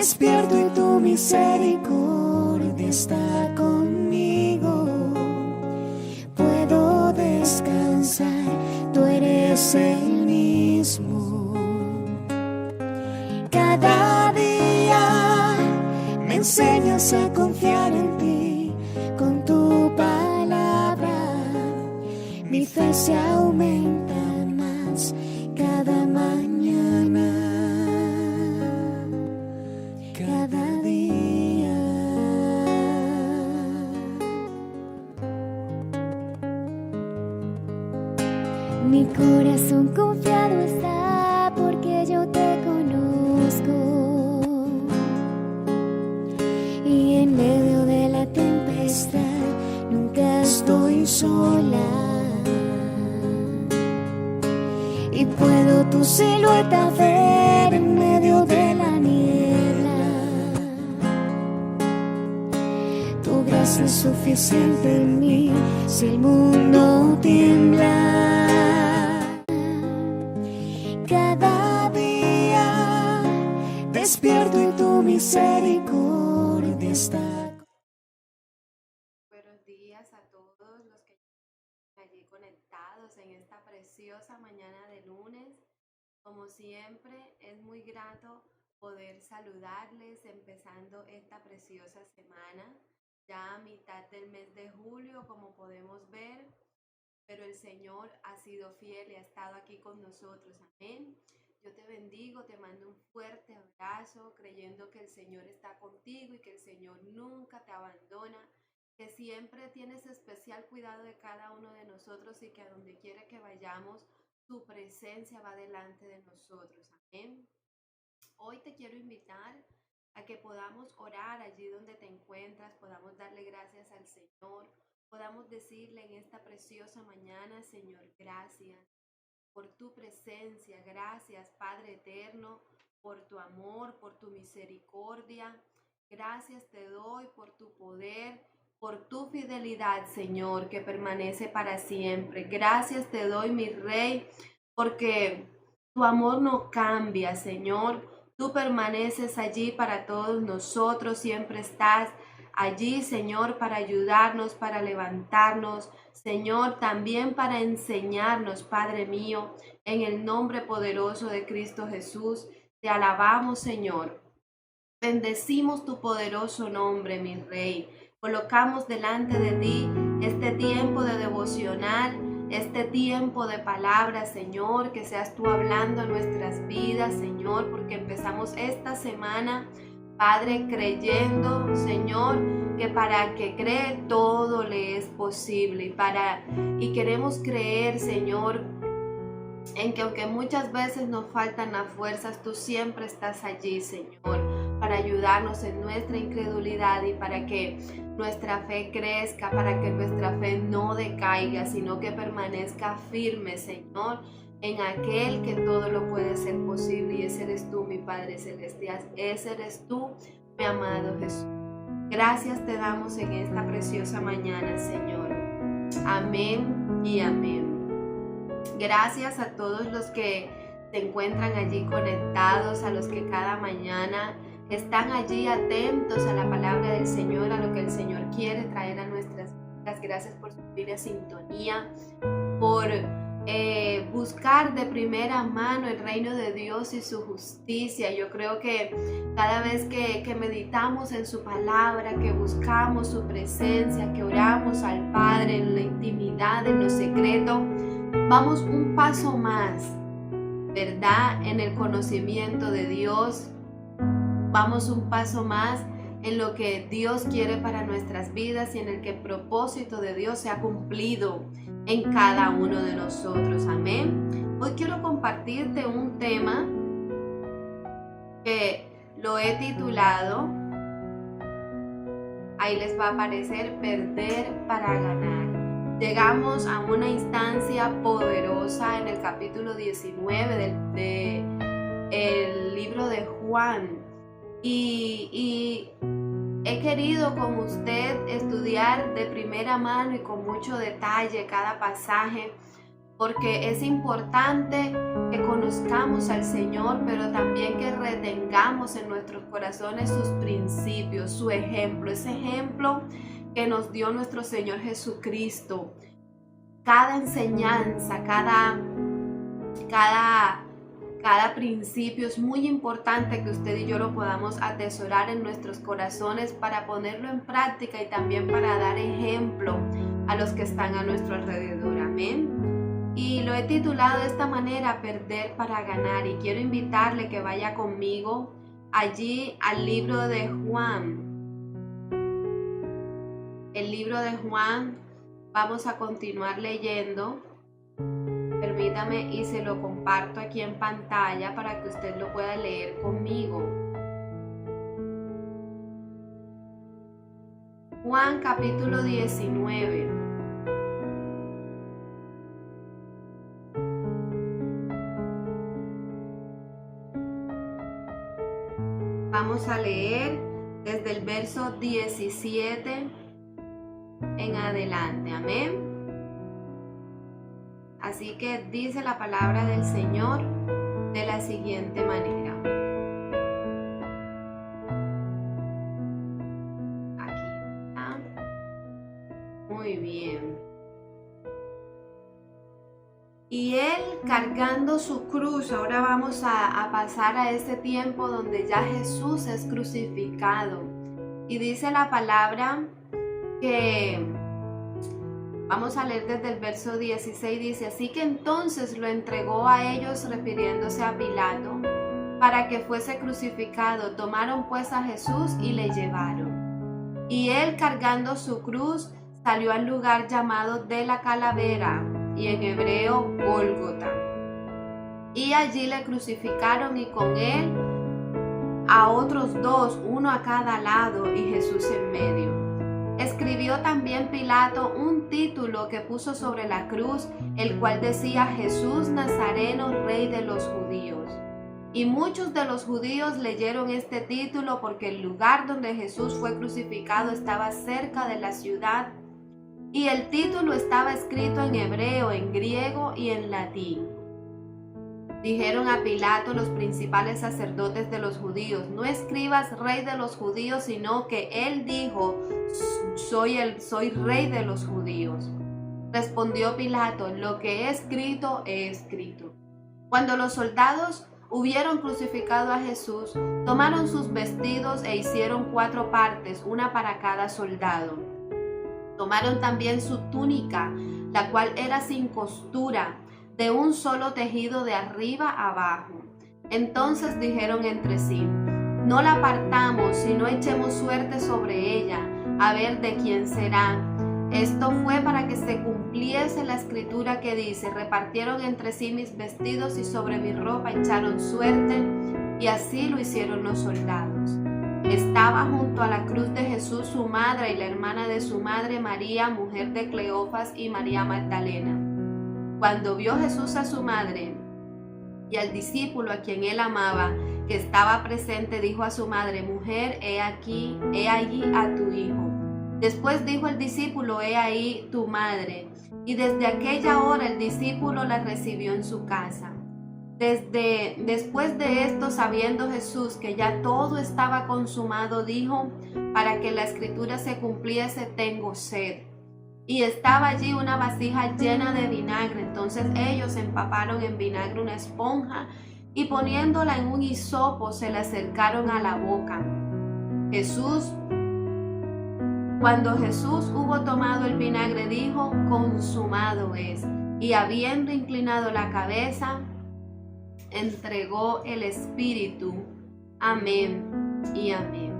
despierto y tu misericordia está conmigo. Puedo descansar, tú eres el mismo. Cada día me enseñas a confiar en ti. Con tu palabra mi fe se aumenta más cada mañana, cada día. Mi corazón confiado está porque yo te conozco, y en medio de la tempestad nunca estoy sola. Y puedo tu silueta ver en medio de la niebla. Tu gracia es suficiente en mí si el mundo tiembla. Cada día despierto y tu misericordia está. Buenos días a todos los que están allí conectados en esta preciosa mañana de lunes. Como siempre, es muy grato poder saludarles empezando esta preciosa semana, ya a mitad del mes de julio, como podemos ver, pero el Señor ha sido fiel y ha estado aquí con nosotros. Amén. Yo te bendigo, te mando un fuerte abrazo, creyendo que el Señor está contigo y que el Señor nunca te abandona, que siempre tienes especial cuidado de cada uno de nosotros y que a donde quiera que vayamos, su presencia va delante de nosotros. Amén. Hoy te quiero invitar a que podamos orar allí donde te encuentras, podamos darle gracias al Señor, podamos decirle en esta preciosa mañana: Señor, gracias por tu presencia, gracias Padre eterno, por tu amor, por tu misericordia. Gracias te doy por tu poder, por tu fidelidad, Señor, que permanece para siempre. Gracias te doy, mi Rey, porque tu amor no cambia, Señor. Tú permaneces allí para todos nosotros, siempre estás allí, Señor, para ayudarnos, para levantarnos, Señor, también para enseñarnos, Padre mío, en el nombre poderoso de Cristo Jesús. Te alabamos, Señor. Bendecimos tu poderoso nombre, mi Rey. Colocamos delante de ti este tiempo de devocional, este tiempo de palabra, Señor, que seas tú hablando en nuestras vidas, Señor, porque empezamos esta semana, Padre, creyendo, Señor, que para que cree todo le es posible, y queremos creer, Señor, en que aunque muchas veces nos faltan las fuerzas, tú siempre estás allí, Señor, para ayudarnos en nuestra incredulidad y para que nuestra fe crezca, para que nuestra fe no decaiga, sino que permanezca firme, Señor, en aquel que todo lo puede hacer posible. Y ese eres tú, mi Padre Celestial, ese eres tú, mi amado Jesús. Gracias te damos en esta preciosa mañana, Señor. Amén y amén. Gracias a todos los que se encuentran allí conectados, a los que cada mañana están allí atentos a la palabra del Señor, a lo que el Señor quiere traer a nuestras vidas. Gracias por su vida sintonía, por buscar de primera mano el reino de Dios y su justicia. Yo creo que cada vez que meditamos en su palabra, que buscamos su presencia, que oramos al Padre en la intimidad, en lo secreto, vamos un paso más, ¿verdad? En el conocimiento de Dios. Vamos un paso más en lo que Dios quiere para nuestras vidas y en el que el propósito de Dios se ha cumplido en cada uno de nosotros. Amén. Hoy quiero compartirte un tema que lo he titulado, ahí les va a aparecer, perder para ganar. Llegamos a una instancia poderosa en el capítulo 19 del libro de Juan. Y he querido con usted estudiar de primera mano y con mucho detalle cada pasaje, porque es importante que conozcamos al Señor, pero también que retengamos retengamos en nuestros corazones sus principios, su ejemplo, ese ejemplo que nos dio nuestro Señor Jesucristo. Cada enseñanza, cada principio es muy importante que usted y yo lo podamos atesorar en nuestros corazones para ponerlo en práctica y también para dar ejemplo a los que están a nuestro alrededor. Amén. Y lo he titulado de esta manera, Perder para ganar. Y quiero invitarle que vaya conmigo allí al libro de Juan. El libro de Juan, vamos a continuar leyendo. Permítame y se lo comparto aquí en pantalla para que usted lo pueda leer conmigo. Juan capítulo 19. Vamos a leer desde el verso 17 en adelante. Amén. Así que dice la palabra del Señor de la siguiente manera. Aquí está. Muy bien. Y él cargando su cruz, ahora vamos a pasar a ese tiempo donde ya Jesús es crucificado. Y dice la palabra que... Vamos a leer desde el verso 16, dice, así que entonces lo entregó a ellos refiriéndose a Pilato para que fuese crucificado. Tomaron pues a Jesús y le llevaron. Y él cargando su cruz salió al lugar llamado de la calavera y en hebreo Gólgota. Y allí le crucificaron y con él a otros dos, uno a cada lado y Jesús en medio. Escribió también Pilato un título que puso sobre la cruz, el cual decía Jesús Nazareno, Rey de los Judíos. Y muchos de los judíos leyeron este título porque el lugar donde Jesús fue crucificado estaba cerca de la ciudad y el título estaba escrito en hebreo, en griego y en latín. Dijeron a Pilato los principales sacerdotes de los judíos, no escribas Rey de los Judíos, sino que él dijo, soy Rey de los Judíos. Respondió Pilato, lo que he escrito, he escrito. Cuando los soldados hubieron crucificado a Jesús, tomaron sus vestidos e hicieron 4 partes, una para cada soldado. Tomaron también su túnica, la cual era sin costura, de un solo tejido de arriba a abajo. Entonces dijeron entre sí, no la partamos, sino echemos suerte sobre ella, a ver de quién será. Esto fue para que se cumpliese la escritura que dice, repartieron entre sí mis vestidos y sobre mi ropa echaron suerte, y así lo hicieron los soldados. Estaba junto a la cruz de Jesús su madre y la hermana de su madre María, mujer de Cleofas, y María Magdalena. Cuando vio Jesús a su madre y al discípulo a quien él amaba, que estaba presente, dijo a su madre, mujer, he allí a tu hijo. Después dijo el discípulo, he ahí tu madre. Y desde aquella hora el discípulo la recibió en su casa. Después de esto, sabiendo Jesús que ya todo estaba consumado, dijo, para que la escritura se cumpliese, tengo sed. Y estaba allí una vasija llena de vinagre. Entonces ellos empaparon en vinagre una esponja y poniéndola en un hisopo se la acercaron a la boca. Cuando Jesús hubo tomado el vinagre, dijo, consumado es. Y habiendo inclinado la cabeza, entregó el espíritu. Amén y amén.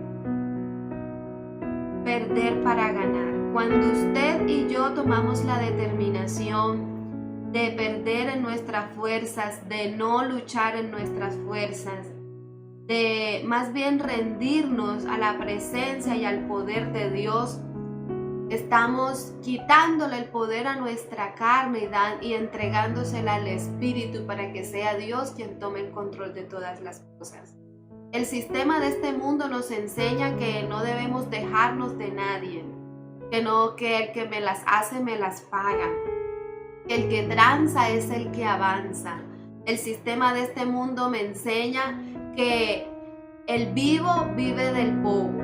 Perder para ganar. Cuando usted y yo tomamos la determinación de perder en nuestras fuerzas, de no luchar en nuestras fuerzas, de más bien rendirnos a la presencia y al poder de Dios, estamos quitándole el poder a nuestra carne y entregándosela al Espíritu para que sea Dios quien tome el control de todas las cosas. El sistema de este mundo nos enseña que no debemos dejarnos de nadie, que el que me las hace me las paga, el que tranza es el que avanza. El sistema de este mundo me enseña que el vivo vive del poco,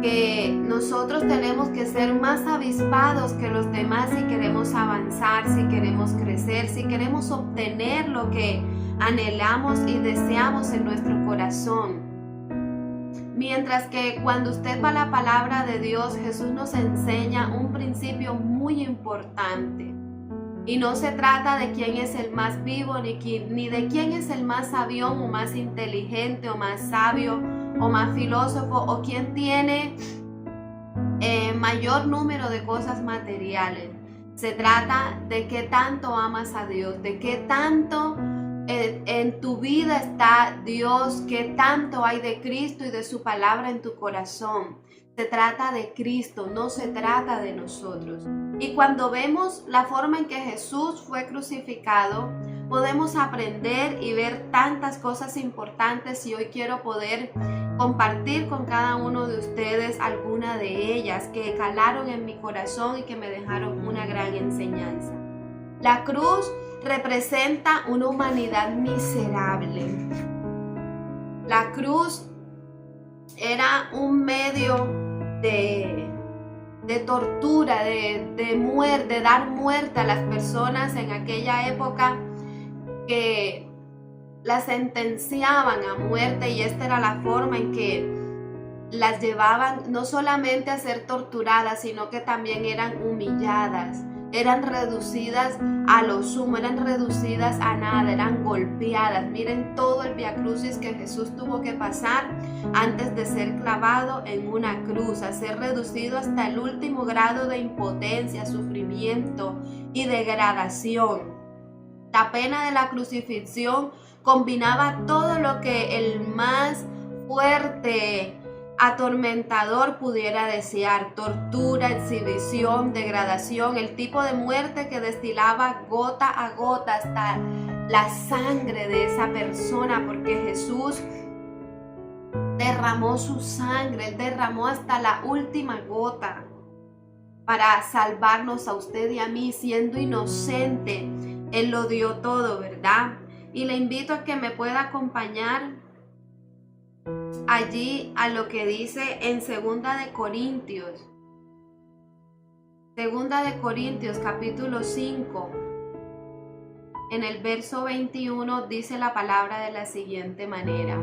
que nosotros tenemos que ser más avispados que los demás si queremos avanzar, si queremos crecer, si queremos obtener lo que anhelamos y deseamos en nuestro corazón. Mientras que cuando usted va a la palabra de Dios, Jesús nos enseña un principio muy importante. Y no se trata de quién es el más vivo, ni de quién es el más sabión o más inteligente o más sabio o más filósofo o quién tiene mayor número de cosas materiales. Se trata de qué tanto amas a Dios, de qué tanto en tu vida está Dios, qué tanto hay de Cristo y de su palabra en tu corazón. Se trata de Cristo, no se trata de nosotros. Y cuando vemos la forma en que Jesús fue crucificado, podemos aprender y ver tantas cosas importantes, y hoy quiero poder compartir con cada uno de ustedes alguna de ellas que calaron en mi corazón y que me dejaron una gran enseñanza. La cruz representa una humanidad miserable. La cruz era un medio de tortura, de muerte, de dar muerte a las personas en aquella época, que las sentenciaban a muerte, y esta era la forma en que las llevaban no solamente a ser torturadas, sino que también eran humilladas, eran reducidas a lo sumo, eran reducidas a nada, eran golpeadas. Miren todo el viacrucis que Jesús tuvo que pasar antes de ser clavado en una cruz, a ser reducido hasta el último grado de impotencia, sufrimiento y degradación. La pena de la crucifixión combinaba todo lo que el más fuerte atormentador pudiera desear: tortura, exhibición, degradación, el tipo de muerte que destilaba gota a gota hasta la sangre de esa persona, porque Jesús derramó su sangre, Él derramó hasta la última gota para salvarnos a usted y a mí. Siendo inocente, Él lo dio todo, ¿verdad? Y le invito a que me pueda acompañar allí a lo que dice en Segunda de Corintios capítulo 5, en el verso 21 dice la palabra de la siguiente manera.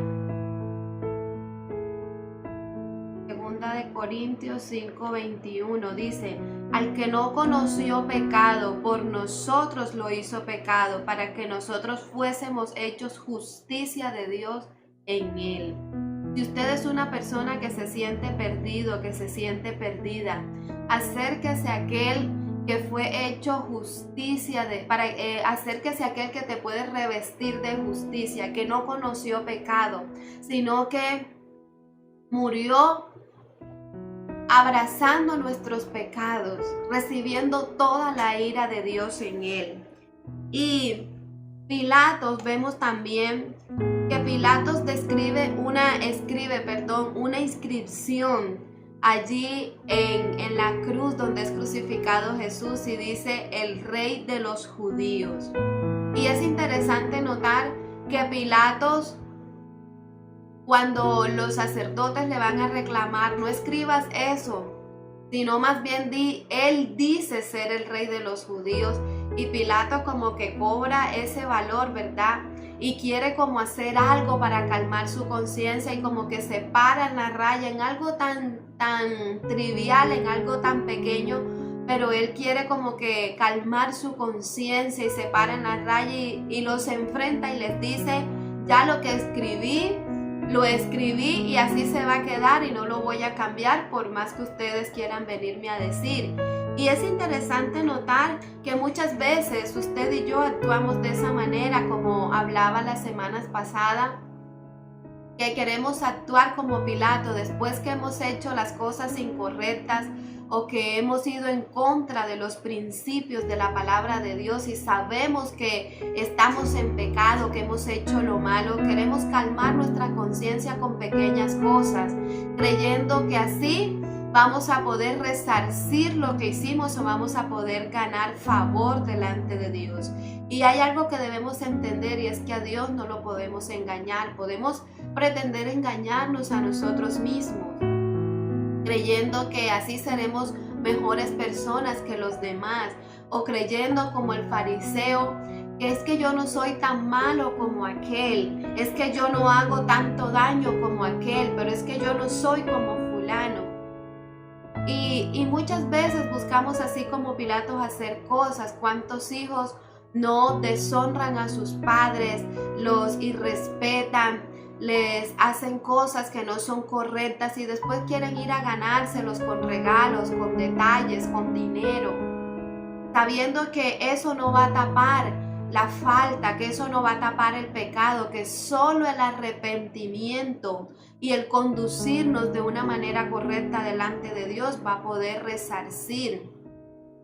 Segunda de Corintios 5:21 dice: al que no conoció pecado, por nosotros lo hizo pecado, para que nosotros fuésemos hechos justicia de Dios en él. Si usted es una persona que se siente perdido, que se siente perdida, acérquese a aquel que fue hecho justicia, acérquese a aquel que te puede revestir de justicia, que no conoció pecado, sino que murió abrazando nuestros pecados, recibiendo toda la ira de Dios en él. Y Pilatos, vemos también que Pilatos escribe una inscripción allí en la cruz donde es crucificado Jesús, y dice: el Rey de los Judíos. Y es interesante notar que Pilatos, cuando los sacerdotes le van a reclamar: no escribas eso, sino más bien él dice ser el Rey de los Judíos. Y Pilato como que cobra ese valor, ¿verdad? Y quiere como hacer algo para calmar su conciencia, y como que se para en la raya en algo tan trivial, en algo tan pequeño, pero él quiere como que calmar su conciencia y se para en la raya y los enfrenta y les dice: ya lo que escribí, lo escribí y así se va a quedar y no lo voy a cambiar por más que ustedes quieran venirme a decir. Y es interesante notar que muchas veces usted y yo actuamos de esa manera, como hablaba las semanas pasadas, que queremos actuar como Pilato después que hemos hecho las cosas incorrectas o que hemos ido en contra de los principios de la palabra de Dios y sabemos que estamos en pecado, que hemos hecho lo malo. Queremos calmar nuestra conciencia con pequeñas cosas, creyendo que así vamos a poder resarcir lo que hicimos o vamos a poder ganar favor delante de Dios. Y hay algo que debemos entender, y es que a Dios no lo podemos engañar. Podemos pretender engañarnos a nosotros mismos, creyendo que así seremos mejores personas que los demás, o creyendo como el fariseo, que es que yo no soy tan malo como aquel, es que yo no hago tanto daño como aquel, pero es que yo no soy como fulano. Y muchas veces buscamos, así como Pilatos, hacer cosas. ¿Cuántos hijos no deshonran a sus padres, los irrespetan, les hacen cosas que no son correctas y después quieren ir a ganárselos con regalos, con detalles, con dinero, sabiendo que eso no va a tapar la falta, que eso no va a tapar el pecado, que solo el arrepentimiento y el conducirnos de una manera correcta delante de Dios va a poder resarcir,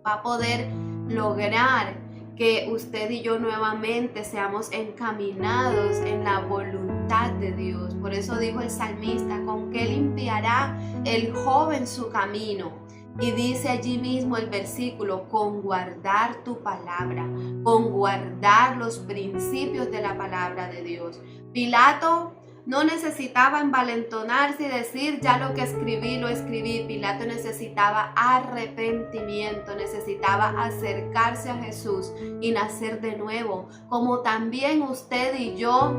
va a poder lograr que usted y yo nuevamente seamos encaminados en la voluntad de Dios. Por eso dijo el salmista: ¿con qué limpiará el joven su camino? Y dice allí mismo el versículo: con guardar tu palabra, con guardar los principios de la palabra de Dios. Pilato no necesitaba envalentonarse y decir: ya lo que escribí, lo escribí. Pilato necesitaba arrepentimiento, necesitaba acercarse a Jesús y nacer de nuevo, como también usted y yo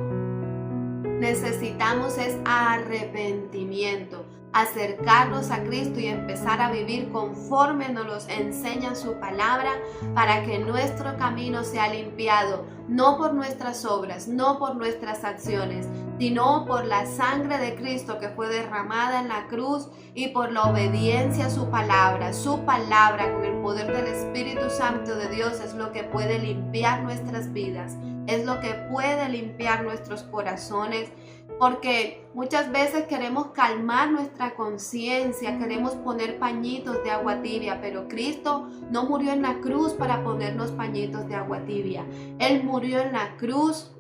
necesitamos es arrepentimiento, acercarnos a Cristo y empezar a vivir conforme nos los enseña su palabra, para que nuestro camino sea limpiado, no por nuestras obras, no por nuestras acciones, sino por la sangre de Cristo que fue derramada en la cruz y por la obediencia a su palabra. Su palabra, con el poder del Espíritu Santo de Dios, es lo que puede limpiar nuestras vidas, es lo que puede limpiar nuestros corazones, porque muchas veces queremos calmar nuestra conciencia, queremos poner pañitos de agua tibia, pero Cristo no murió en la cruz para ponernos pañitos de agua tibia. Él murió en la cruz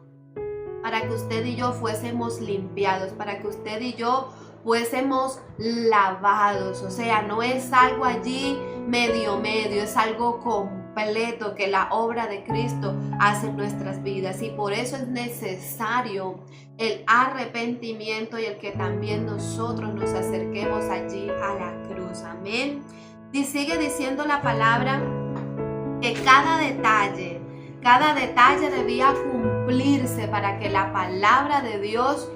para que usted y yo fuésemos limpiados, para que usted y yo fuésemos lavados. O sea, no es algo allí medio, es algo completo que la obra de Cristo hace en nuestras vidas, y por eso es necesario el arrepentimiento y el que también nosotros nos acerquemos allí a la cruz. Amén. Y sigue diciendo la palabra que cada detalle debía cumplirse para que la palabra de Dios,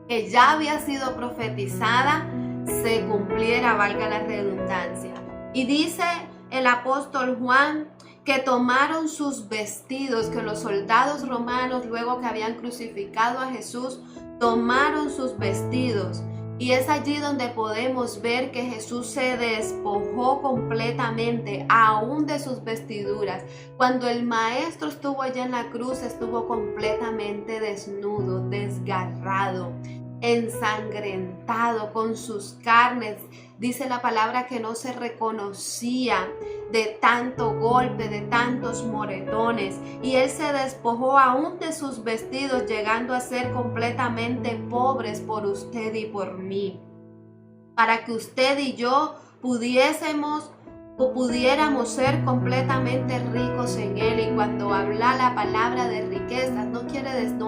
que ya había sido profetizada, se cumpliera, valga la redundancia. Y dice el apóstol Juan que tomaron sus vestidos, que los soldados romanos, luego que habían crucificado a Jesús, tomaron sus vestidos. Y es allí donde podemos ver que Jesús se despojó completamente, aún de sus vestiduras. Cuando el Maestro estuvo allá en la cruz, estuvo completamente desnudo, desgarrado, ensangrentado, con sus carnes. Dice la palabra que no se reconocía de tanto golpe, de tantos moretones. Y Él se despojó aún de sus vestidos, llegando a ser completamente pobres por usted y por mí, para que usted y yo pudiéramos ser completamente ricos en Él. Y cuando habla la palabra de riquezas, no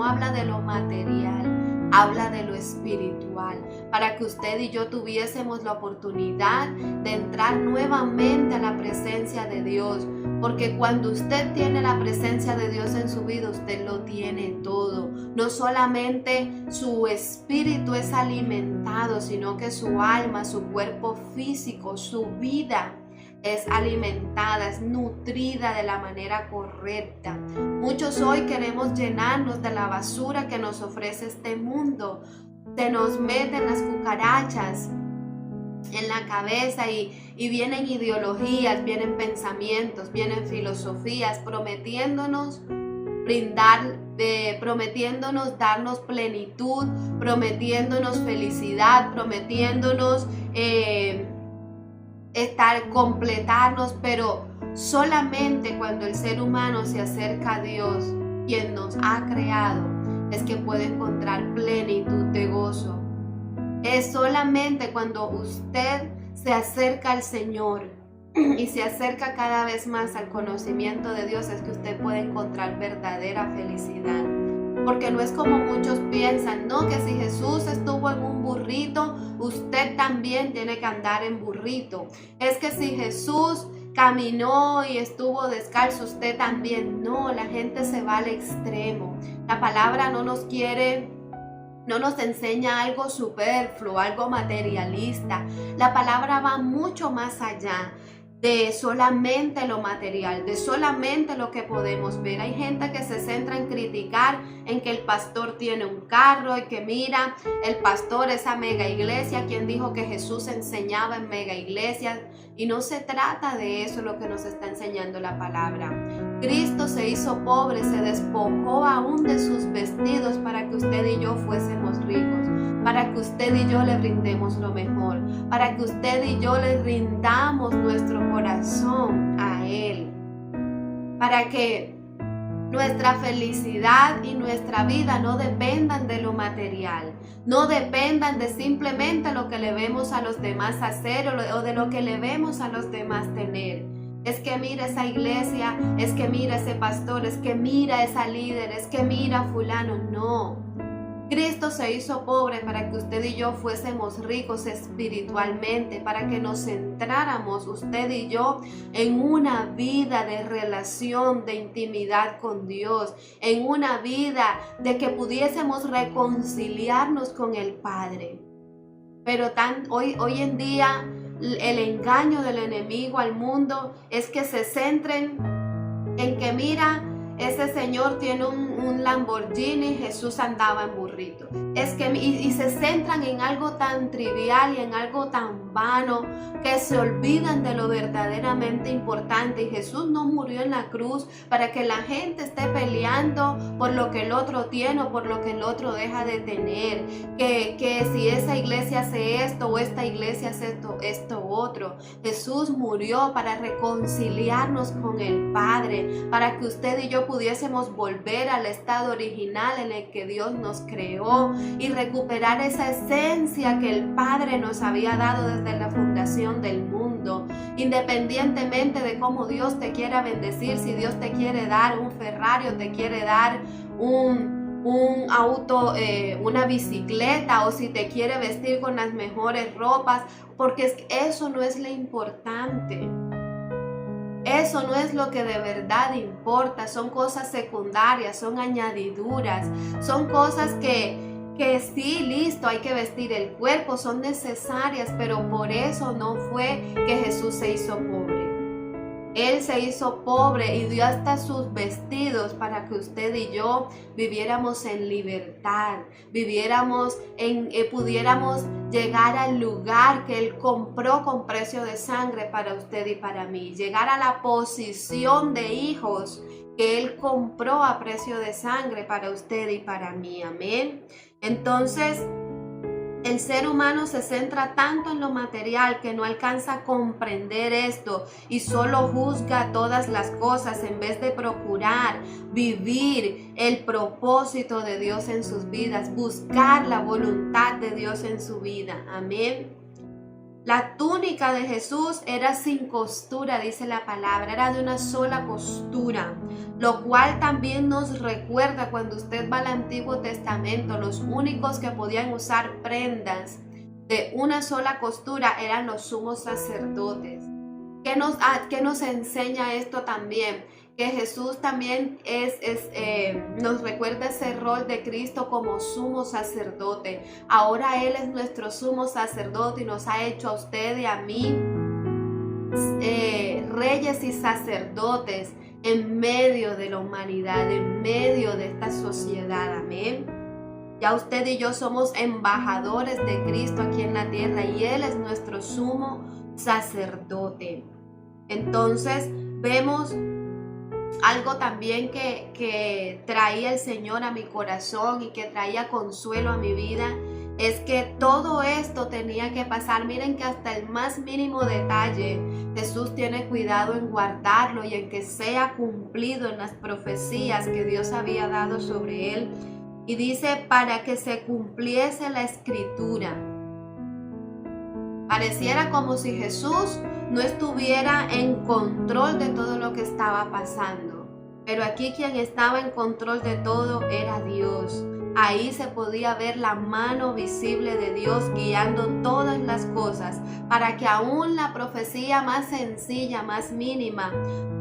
habla de lo material, habla de lo espiritual, para que usted y yo tuviésemos la oportunidad de entrar nuevamente a la presencia de Dios, porque cuando usted tiene la presencia de Dios en su vida, usted lo tiene todo. No solamente su espíritu es alimentado, sino que su alma, su cuerpo físico, su vida es alimentada, es nutrida de la manera correcta. Muchos hoy queremos llenarnos de la basura que nos ofrece este mundo. Se nos meten las cucarachas en la cabeza y vienen ideologías, vienen pensamientos, vienen filosofías prometiéndonos prometiéndonos darnos plenitud, prometiéndonos felicidad, prometiéndonos completarnos, pero solamente cuando el ser humano se acerca a Dios, quien nos ha creado, es que puede encontrar plenitud de gozo. Es solamente cuando usted se acerca al Señor y se acerca cada vez más al conocimiento de Dios, es que usted puede encontrar verdadera felicidad. Porque no es como muchos piensan, no, que si Jesús estuvo en un burrito, usted también tiene que andar en burrito. Es que si Jesús caminó y estuvo descalzo, usted también. No, la gente se va al extremo. La palabra no nos enseña algo superfluo, algo materialista. La palabra va mucho más allá de solamente lo material, de solamente lo que podemos ver. Hay gente que se centra en criticar en que el pastor tiene un carro y que mira, el pastor, esa mega iglesia, quien dijo que Jesús enseñaba en mega iglesias. Y no se trata de eso lo que nos está enseñando la palabra. Cristo se hizo pobre, se despojó aún de sus vestidos para que usted y yo fuésemos ricos, para que usted y yo le brindemos lo mejor, para que usted y yo le rindamos nuestro corazón a Él, para que nuestra felicidad y nuestra vida no dependan de lo material, no dependan de simplemente lo que le vemos a los demás hacer o de lo que le vemos a los demás tener. Es que mira esa iglesia, es que mira ese pastor, es que mira esa líder, es que mira fulano. No. Cristo se hizo pobre para que usted y yo fuésemos ricos espiritualmente, para que nos centráramos usted y yo en una vida de relación, de intimidad con Dios, en una vida de que pudiésemos reconciliarnos con el Padre. Pero hoy en día el engaño del enemigo al mundo es que se centren en que mira, ese señor tiene un Lamborghini, Jesús andaba en burrito. Es que y se centran en algo tan trivial y en algo tan vano que se olvidan de lo verdaderamente importante. Y Jesús no murió en la cruz para que la gente esté peleando por lo que el otro tiene o por lo que el otro deja de tener. Que si esa iglesia hace esto o esta iglesia hace esto otro. Jesús murió para reconciliarnos con el Padre, para que usted y yo pudiésemos volver al estado original en el que Dios nos creó y recuperar esa esencia que el Padre nos había dado desde la fundación del mundo. Independientemente de cómo Dios te quiera bendecir, si Dios te quiere dar un Ferrari o te quiere dar un auto, una bicicleta, o si te quiere vestir con las mejores ropas, porque eso no es lo importante. Eso no es lo que de verdad importa, son cosas secundarias, son añadiduras, son cosas que sí, listo, hay que vestir el cuerpo, son necesarias, pero por eso no fue que Jesús se hizo pobre. Él se hizo pobre y dio hasta sus vestidos para que usted y yo viviéramos en libertad, pudiéramos llegar al lugar que Él compró con precio de sangre para usted y para mí, llegar a la posición de hijos que Él compró a precio de sangre para usted y para mí. Amén. Entonces, el ser humano se centra tanto en lo material que no alcanza a comprender esto y solo juzga todas las cosas en vez de procurar vivir el propósito de Dios en sus vidas, buscar la voluntad de Dios en su vida. Amén. La túnica de Jesús era sin costura, dice la palabra, era de una sola costura, lo cual también nos recuerda cuando usted va al Antiguo Testamento, los únicos que podían usar prendas de una sola costura eran los sumos sacerdotes. ¿Qué nos enseña esto también? Que Jesús también nos recuerda ese rol de Cristo como sumo sacerdote. Ahora Él es nuestro sumo sacerdote y nos ha hecho a usted y a mí reyes y sacerdotes en medio de la humanidad, en medio de esta sociedad. Amén. Ya usted y yo somos embajadores de Cristo aquí en la tierra y Él es nuestro sumo sacerdote. Entonces vemos algo también que traía el Señor a mi corazón y que traía consuelo a mi vida, es que todo esto tenía que pasar. Miren que hasta el más mínimo detalle Jesús tiene cuidado en guardarlo y en que sea cumplido en las profecías que Dios había dado sobre Él. Y dice, para que se cumpliese la escritura, Pareciera como si Jesús no estuviera en control de todo lo que estaba pasando. Pero aquí quien estaba en control de todo era Dios. Ahí se podía ver la mano visible de Dios guiando todas las cosas para que aún la profecía más sencilla, más mínima,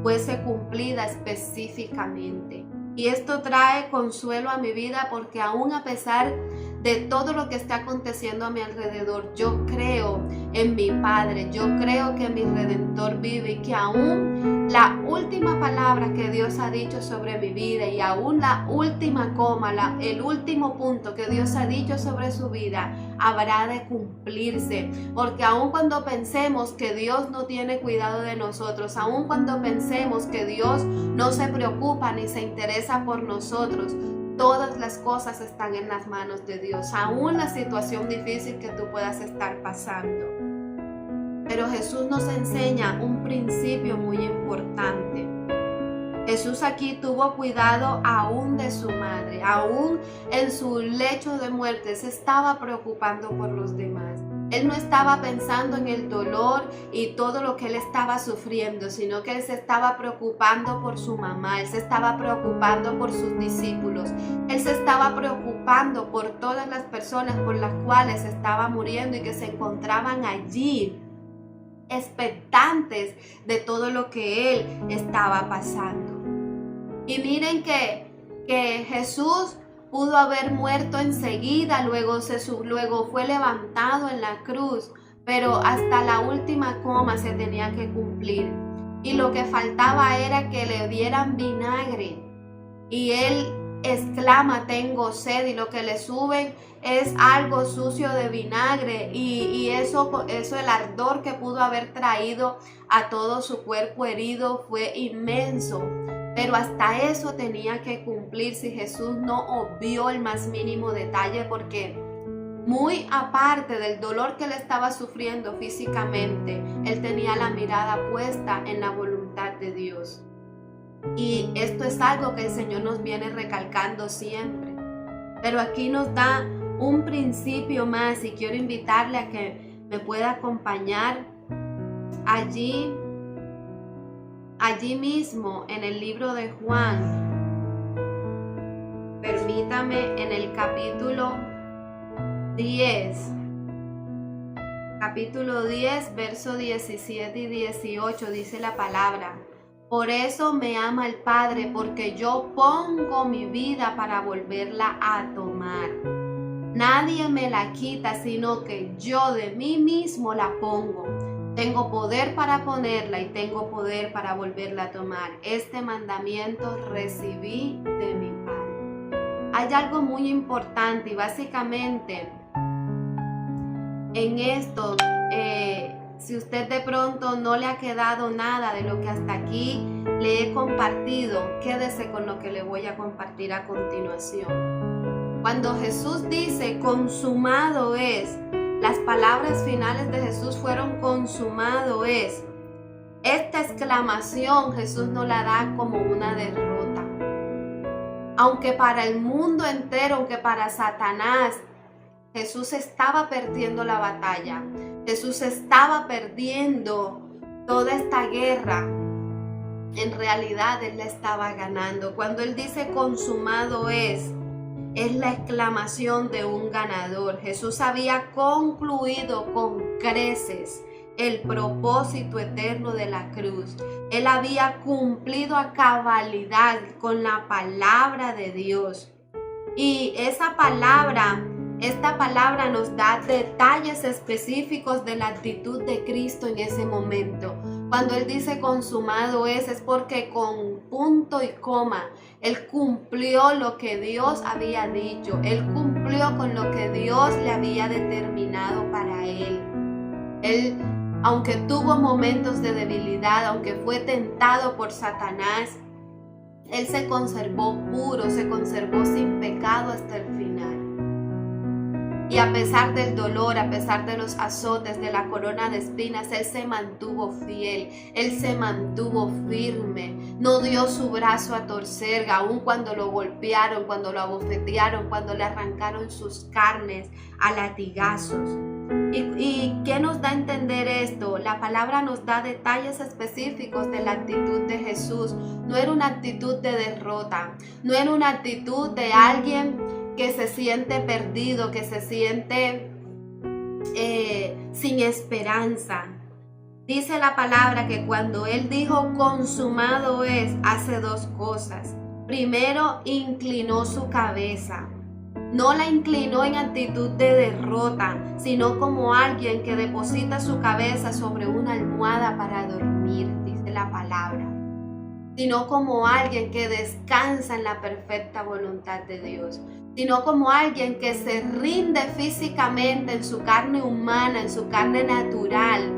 fuese cumplida específicamente. Y esto trae consuelo a mi vida porque aún a pesar de todo lo que está aconteciendo a mi alrededor, yo creo en mi Padre, yo creo que mi Redentor vive y que aún la última palabra que Dios ha dicho sobre mi vida y aún la última coma, el último punto que Dios ha dicho sobre su vida, habrá de cumplirse. Porque aún cuando pensemos que Dios no tiene cuidado de nosotros, aún cuando pensemos que Dios no se preocupa ni se interesa por nosotros, todas las cosas están en las manos de Dios, aún la situación difícil que tú puedas estar pasando. Pero Jesús nos enseña un principio muy importante. Jesús aquí tuvo cuidado aún de su madre, aún en su lecho de muerte se estaba preocupando por los demás. Él no estaba pensando en el dolor y todo lo que él estaba sufriendo, sino que él se estaba preocupando por su mamá, él se estaba preocupando por sus discípulos, él se estaba preocupando por todas las personas por las cuales estaba muriendo y que se encontraban allí, expectantes de todo lo que él estaba pasando. Y miren que Jesús pudo haber muerto enseguida, luego fue levantado en la cruz, pero hasta la última coma se tenía que cumplir. Y lo que faltaba era que le dieran vinagre. Y él exclama, tengo sed, y lo que le suben es algo sucio de vinagre. Y eso el ardor que pudo haber traído a todo su cuerpo herido fue inmenso. Pero hasta eso tenía que cumplirse y Jesús no obvió el más mínimo detalle porque muy aparte del dolor que él estaba sufriendo físicamente, él tenía la mirada puesta en la voluntad de Dios. Y esto es algo que el Señor nos viene recalcando siempre. Pero aquí nos da un principio más y quiero invitarle a que me pueda acompañar allí mismo en el libro de Juan. Permítame, en el capítulo 10, verso 17 y 18 dice la palabra: por eso me ama el Padre, porque yo pongo mi vida para volverla a tomar. Nadie me la quita, sino que yo de mí mismo la pongo. Tengo poder para ponerla y tengo poder para volverla a tomar. Este mandamiento recibí de mi Padre. Hay algo muy importante y básicamente en esto, si usted de pronto no le ha quedado nada de lo que hasta aquí le he compartido, quédese con lo que le voy a compartir a continuación. Cuando Jesús dice consumado es, las palabras finales de Jesús fueron consumado es. Esta exclamación Jesús no la da como una derrota. Aunque para el mundo entero, aunque para Satanás, Jesús estaba perdiendo la batalla. Jesús estaba perdiendo toda esta guerra. En realidad Él la estaba ganando. Cuando Él dice consumado es la exclamación de un ganador. Jesús había concluido con creces el propósito eterno de la cruz. Él había cumplido a cabalidad con la palabra de Dios. Y esta palabra nos da detalles específicos de la actitud de Cristo en ese momento. Cuando Él dice consumado es porque con punto y coma, Él cumplió lo que Dios había dicho. Él cumplió con lo que Dios le había determinado para Él. Él, aunque tuvo momentos de debilidad, aunque fue tentado por Satanás, Él se conservó puro, se conservó sin pecado hasta el final. Y a pesar del dolor, a pesar de los azotes, de la corona de espinas, Él se mantuvo fiel, Él se mantuvo firme, no dio su brazo a torcer, aun cuando lo golpearon, cuando lo abofetearon, cuando le arrancaron sus carnes a latigazos. ¿Y qué nos da a entender esto? La palabra nos da detalles específicos de la actitud de Jesús. No era una actitud de derrota, no era una actitud de alguien que se siente perdido, que se siente sin esperanza. Dice la palabra que cuando Él dijo consumado es, hace dos cosas. Primero, inclinó su cabeza. No la inclinó en actitud de derrota, sino como alguien que deposita su cabeza sobre una almohada para dormir, dice la palabra. Sino como alguien que descansa en la perfecta voluntad de Dios. Sino como alguien que se rinde físicamente en su carne humana, en su carne natural,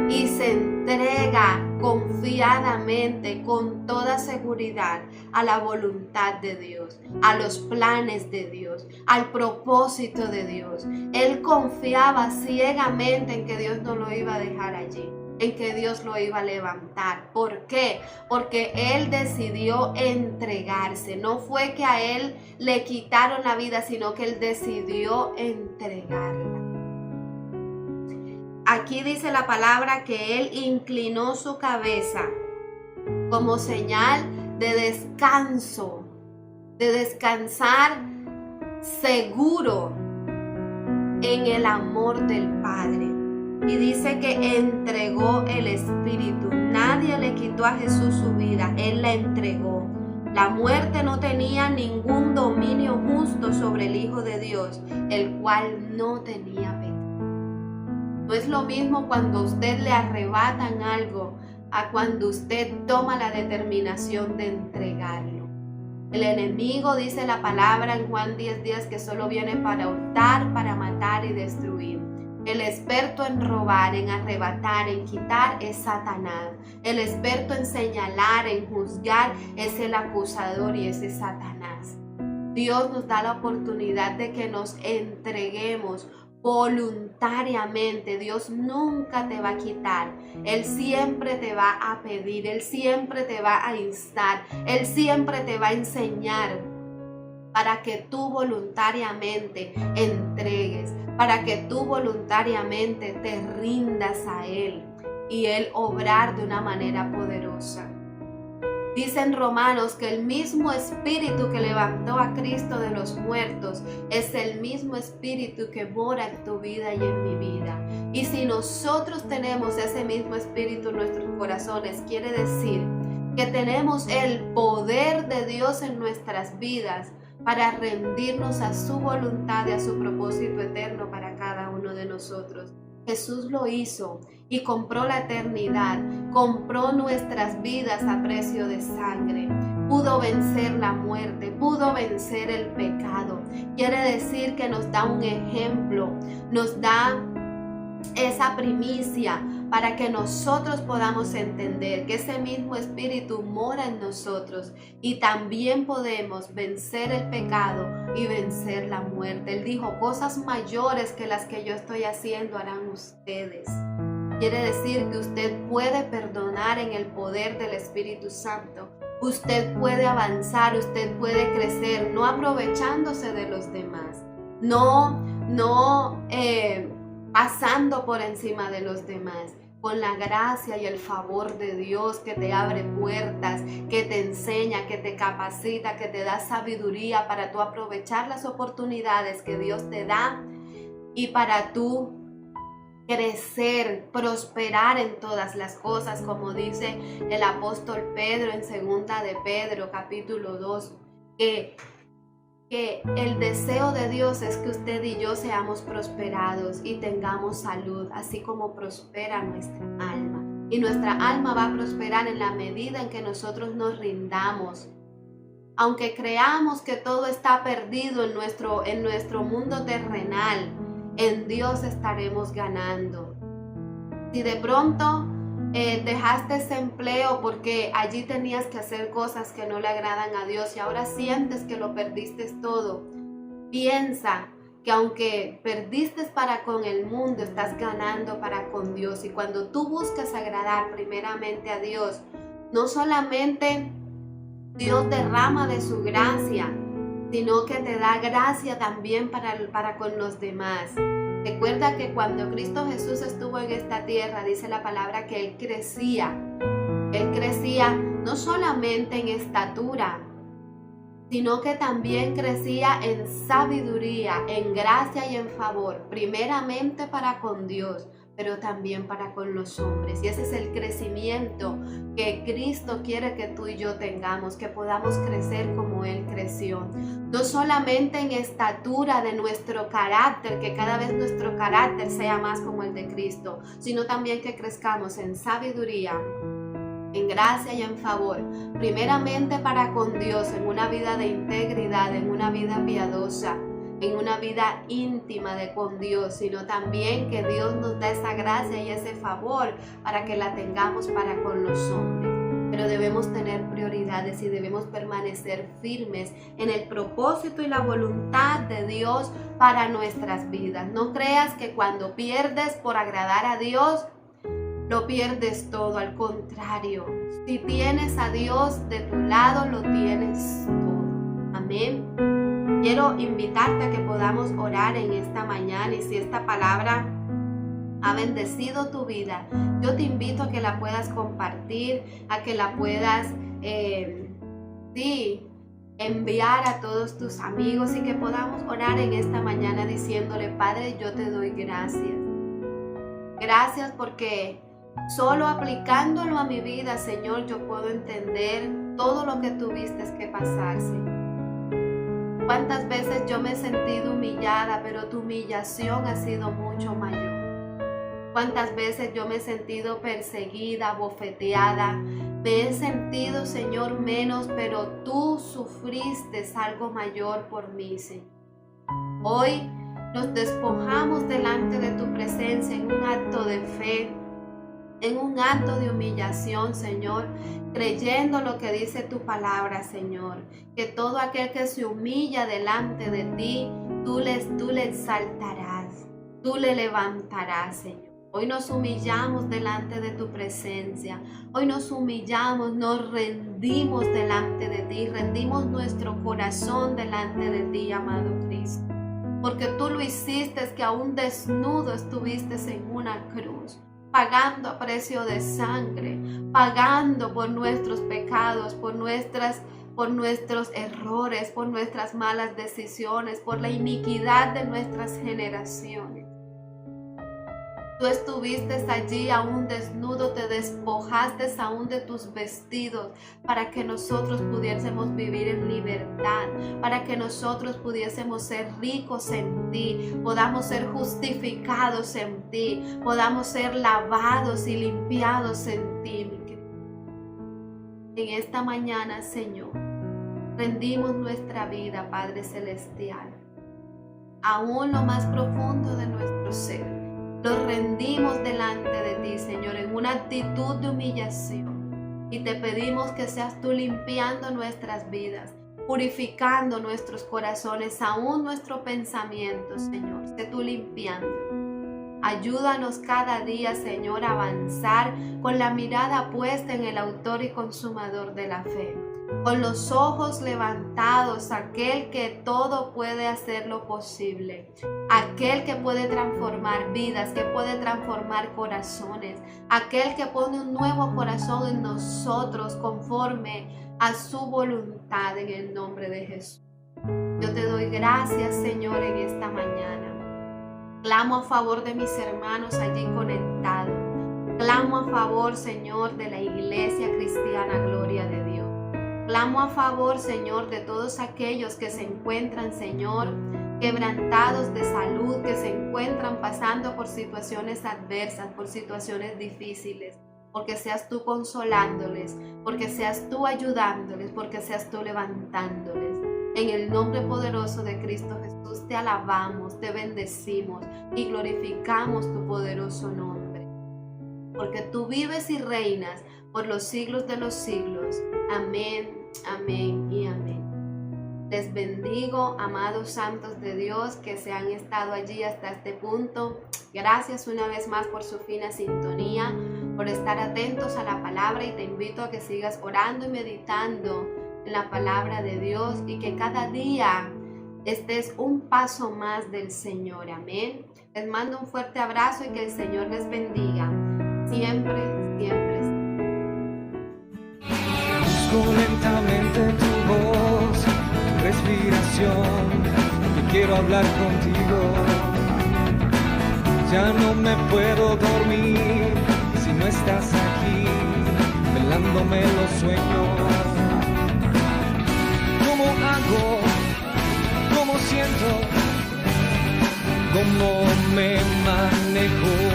y se entrega confiadamente, con toda seguridad, a la voluntad de Dios, a los planes de Dios, al propósito de Dios. Él confiaba ciegamente en que Dios no lo iba a dejar allí, en que Dios lo iba a levantar. ¿Por qué? Porque Él decidió entregarse. No fue que a Él le quitaron la vida, sino que Él decidió entregarla. Aquí dice la palabra que Él inclinó su cabeza como señal de descanso, de descansar seguro en el amor del Padre. Y dice que entregó el Espíritu. Nadie le quitó a Jesús su vida, Él la entregó. La muerte no tenía ningún dominio justo sobre el Hijo de Dios, el cual no tenía pecado. No es lo mismo cuando a usted le arrebatan algo a cuando usted toma la determinación de entregarlo. El enemigo, dice la palabra en Juan 10:10, que solo viene para hurtar, para matar y destruir. El experto en robar, en arrebatar, en quitar es Satanás. El experto en señalar, en juzgar es el acusador y ese es Satanás. Dios nos da la oportunidad de que nos entreguemos voluntariamente. Dios nunca te va a quitar. Él siempre te va a pedir, Él siempre te va a instar, Él siempre te va a enseñar para que tú voluntariamente entregues, para que tú voluntariamente te rindas a Él y Él obrar de una manera poderosa. Dice en Romanos que el mismo Espíritu que levantó a Cristo de los muertos es el mismo Espíritu que mora en tu vida y en mi vida. Y si nosotros tenemos ese mismo Espíritu en nuestros corazones, quiere decir que tenemos el poder de Dios en nuestras vidas para rendirnos a su voluntad y a su propósito eterno para cada uno de nosotros. Jesús lo hizo y compró la eternidad, compró nuestras vidas a precio de sangre. Pudo vencer la muerte, pudo vencer el pecado. Quiere decir que nos da un ejemplo, nos da esa primicia para que nosotros podamos entender que ese mismo Espíritu mora en nosotros y también podemos vencer el pecado y vencer la muerte. Él dijo, cosas mayores que las que yo estoy haciendo harán ustedes. Quiere decir que usted puede perdonar en el poder del Espíritu Santo. Usted puede avanzar, usted puede crecer, no aprovechándose de los demás, no pasando por encima de los demás, con la gracia y el favor de Dios que te abre puertas, que te enseña, que te capacita, que te da sabiduría para tú aprovechar las oportunidades que Dios te da y para tú crecer, prosperar en todas las cosas, como dice el apóstol Pedro en 2 de Pedro capítulo 2, que el deseo de Dios es que usted y yo seamos prosperados y tengamos salud, así como prospera nuestra alma. Y nuestra alma va a prosperar en la medida en que nosotros nos rindamos. Aunque creamos que todo está perdido en nuestro mundo terrenal, en Dios estaremos ganando. Si de pronto dejaste ese empleo porque allí tenías que hacer cosas que no le agradan a Dios y ahora sientes que lo perdiste todo, piensa que aunque perdiste para con el mundo, estás ganando para con Dios. Y cuando tú buscas agradar primeramente a Dios, no solamente Dios derrama de su gracia, sino que te da gracia también para con los demás. Recuerda que cuando Cristo Jesús estuvo en esta tierra, dice la palabra que Él crecía. Él crecía no solamente en estatura, sino que también crecía en sabiduría, en gracia y en favor, primeramente para con Dios, pero también para con los hombres. Y ese es el crecimiento que Cristo quiere que tú y yo tengamos, que podamos crecer como Él creció. No solamente en estatura de nuestro carácter, que cada vez nuestro carácter sea más como el de Cristo, sino también que crezcamos en sabiduría, en gracia y en favor, primeramente para con Dios, en una vida de integridad, en una vida piadosa, en una vida íntima con Dios, sino también que Dios nos da esa gracia y ese favor para que la tengamos para con los hombres. Pero debemos tener prioridades y debemos permanecer firmes en el propósito y la voluntad de Dios para nuestras vidas. No creas que cuando pierdes por agradar a Dios, lo pierdes todo. Al contrario, si tienes a Dios de tu lado, lo tienes todo. Amén. Quiero invitarte a que podamos orar en esta mañana, y si esta palabra ha bendecido tu vida, yo te invito a que la puedas compartir, a que la puedas enviar a todos tus amigos, y que podamos orar en esta mañana diciéndole: Padre, yo te doy gracias. Gracias porque solo aplicándolo a mi vida, Señor, yo puedo entender todo lo que tuviste que pasar, Señor. Cuántas veces yo me he sentido humillada, pero tu humillación ha sido mucho mayor. Cuántas veces yo me he sentido perseguida, bofeteada, me he sentido, Señor, menos, pero tú sufriste algo mayor por mí, Señor. Hoy nos despojamos delante de tu presencia en un acto de fe, en un acto de humillación, Señor, creyendo lo que dice tu palabra, Señor, que todo aquel que se humilla delante de ti, tú le exaltarás, tú le levantarás, Señor. Hoy nos humillamos delante de tu presencia, hoy nos humillamos, nos rendimos delante de ti, rendimos nuestro corazón delante de ti, amado Cristo, porque tú lo hiciste, que aún desnudo estuviste en una cruz, pagando a precio de sangre, pagando por nuestros pecados, por nuestros errores, por nuestras malas decisiones, por la iniquidad de nuestras generaciones. Tú estuviste allí aún desnudo, te despojaste aún de tus vestidos para que nosotros pudiésemos vivir en libertad, para que nosotros pudiésemos ser ricos en ti, podamos ser justificados en ti, podamos ser lavados y limpiados en ti, mi querido. En esta mañana, Señor, rendimos nuestra vida, Padre Celestial, aún lo más profundo de nuestro ser. Lo rendimos delante de ti, Señor, en una actitud de humillación. Y te pedimos que seas tú limpiando nuestras vidas, purificando nuestros corazones, aún nuestro pensamiento, Señor. Sé tú limpiando. Ayúdanos cada día, Señor, a avanzar con la mirada puesta en el autor y consumador de la fe, con los ojos levantados, aquel que todo puede hacerlo posible, aquel que puede transformar vidas, que puede transformar corazones, aquel que pone un nuevo corazón en nosotros conforme a su voluntad, en el nombre de Jesús. Yo te doy gracias, Señor, en esta mañana. Clamo a favor de mis hermanos allí conectados. Clamo a favor, Señor, de la Iglesia Cristiana Gloria de Dios. Clamo a favor, Señor, de todos aquellos que se encuentran, Señor, quebrantados de salud, que se encuentran pasando por situaciones adversas, por situaciones difíciles, porque seas tú consolándoles, porque seas tú ayudándoles, porque seas tú levantándoles. En el nombre poderoso de Cristo Jesús te alabamos, te bendecimos y glorificamos tu poderoso nombre, porque tú vives y reinas por los siglos de los siglos. Amén, amén y amén. Les bendigo, amados santos de Dios que se han estado allí hasta este punto. Gracias una vez más por su fina sintonía, por estar atentos a la palabra, y te invito a que sigas orando y meditando en la palabra de Dios, y que cada día Este es un paso más del Señor, amén. Les mando un fuerte abrazo y que el Señor les bendiga. Siempre, siempre. Busco lentamente tu voz, tu respiración, y quiero hablar contigo. Ya no me puedo dormir si no estás aquí, velándome los sueños. ¿Cómo hago? ¿Cómo siento? ¿Cómo me manejo?